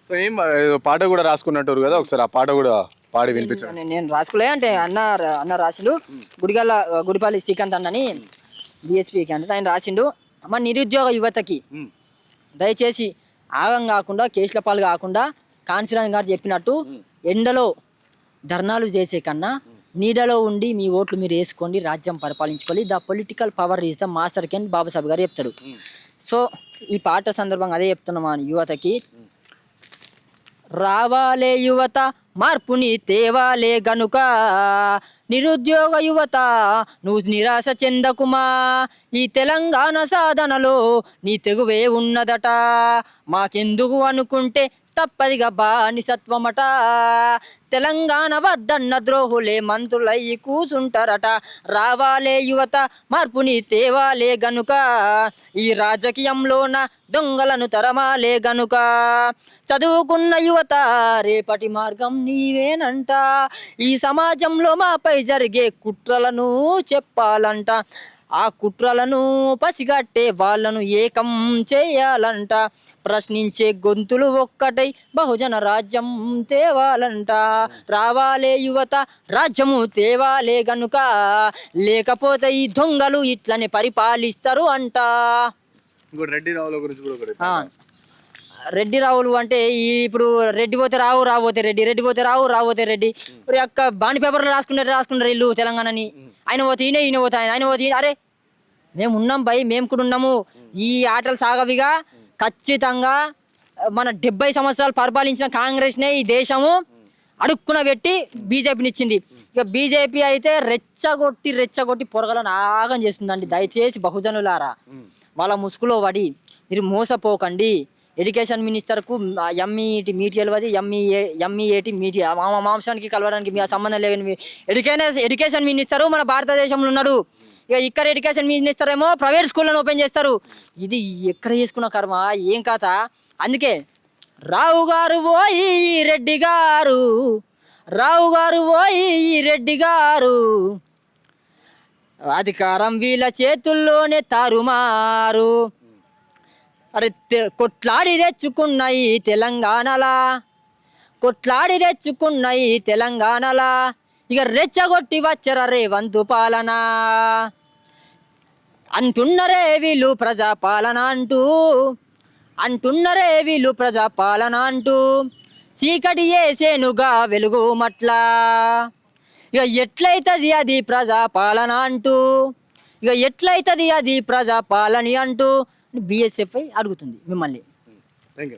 So ఏం పాట కూడా రాసుకున్నట్టు కదా, ఒకసారి ఆ పాట కూడా పాడి వినిపించండి. నేను రాసుకోలే అంటే అన్న రాసిండు. గుడిపల్లి శ్రీకాంత్ అన్నని బిఎస్పీకి అంటే ఆయన రాసిండు. మన నిరుద్యోగ యువతకి దయచేసి ఆగం కాకుండా కేసుల పాలు కాకుండా కాన్సీరామ్ గారు చెప్పినట్టు ఎండలో ధర్నాలు చేసే కన్నా నీడలో ఉండి మీ ఓట్లు మీరు వేసుకోండి, రాజ్యం పరిపాలించుకోవాలి. The political power is the master కెన్ బాబాసాహెబ్ గారు చెప్తాడు. సో ఈ పాట సందర్భంగా అదే చెప్తున్నాం యువతకి. రావాలే యువత మార్పుని తేవాలే గనుక, నిరుద్యోగ యువత నువ్వు నిరాశ చెందకుమా, ఈ తెలంగాణ సాధనలో నీ తెగువే ఉన్నదట, మాకెందుకు అనుకుంటే తప్పదిగా బానిసత్వమట, తెలంగాణ వద్దన్న ద్రోహులే మంత్రులయ్యి కూసుంటారట, రావాలే యువత మార్పుని తేవాలే గనుక, ఈ రాజకీయంలోన దొంగలను తరమాలే గనుక, చదువుకున్న యువత రేపటి మార్గం నీవేనంట, ఈ సమాజంలో మాపై జరిగే కుట్రలను చెప్పాలంట, ఆ కుట్రలను పసిగట్టే వాళ్ళను ఏకం చేయాలంట, ప్రశ్నించే గొంతులు ఒక్కటై బహుజన రాజ్యం తేవాలంట, రావాలే యువత రాజ్యము తేవాలే గనుక, లేకపోతే ఈ దొంగలు ఇట్లనే పరిపాలిస్తారు అంట. రెడ్డి రావుల గురించి కూడా రెడ్డి రావులు అంటే ఇప్పుడు రెడ్డి పోతే రావు, రాబోతే రెడ్డి, రెడ్డి పోతే రావు, రాబోతే రెడ్డి. ఇప్పుడు అక్క బాండి పేపర్లు రాసుకున్నారు ఇల్లు తెలంగాణని. ఆయన పోతే ఈయన పోతే ఆయన పోతే అరే మేము ఉన్నాం భయ్, మేము కూడా ఉన్నాము. ఈ ఆటలు సాగవిగా ఖచ్చితంగా మన 70 సంవత్సరాలు పరిపాలించిన కాంగ్రెస్నే ఈ దేశము అడుక్కున పెట్టి బీజేపీని ఇచ్చింది. ఇక బీజేపీ అయితే రెచ్చగొట్టి పొరగలను ఆగం చేస్తుందండి. దయచేసి బహుజనులారా వాళ్ళ ముసుగులో పడి మీరు మోసపోకండి. ఎడ్యుకేషన్ మినిస్టర్కు ఎంఈటి మీటి తెలియదు, ఎంఈఏటి మీటి మాంసానికి కలవడానికి మీ సంబంధం లేని ఎడ్యుకేషన్ మినిస్టరు మన భారతదేశంలో ఉన్నాడు. ఇక ఇక్కడ ఎడ్యుకేషన్ మినిస్టర్ ఏమో ప్రైవేట్ స్కూళ్ళను ఓపెన్ చేస్తారు. ఇది ఎక్కడ చేసుకున్న కర్మ, ఏం కథ. అందుకే రావు గారు పోయి రెడ్డి గారు, రావు గారు పోయి రెడ్డి గారు, అధికారం వీళ్ళ చేతుల్లోనే తారుమారు, అరే కొట్లాడి తెచ్చుకున్నాయి తెలంగాణలా, కొట్లాడి తెచ్చుకున్నాయి తెలంగాణలా, ఇక రెచ్చగొట్టి వచ్చర రేవంతు పాలన, అంటున్నరే వీళ్ళు ప్రజాపాలన అంటూ, అంటున్నరే వీళ్ళు ప్రజాపాలన అంటూ, చీకటి వేసేనుగా వెలుగు మట్లా, ఇక ఎట్లయితుంది అది ప్రజాపాలన అంటూ, ఇక ఎట్లయితుంది అది ప్రజాపాలని అంటూ బిఎస్ఎఫ్ఐ అడుగుతుంది మిమ్మల్ని. Thank you.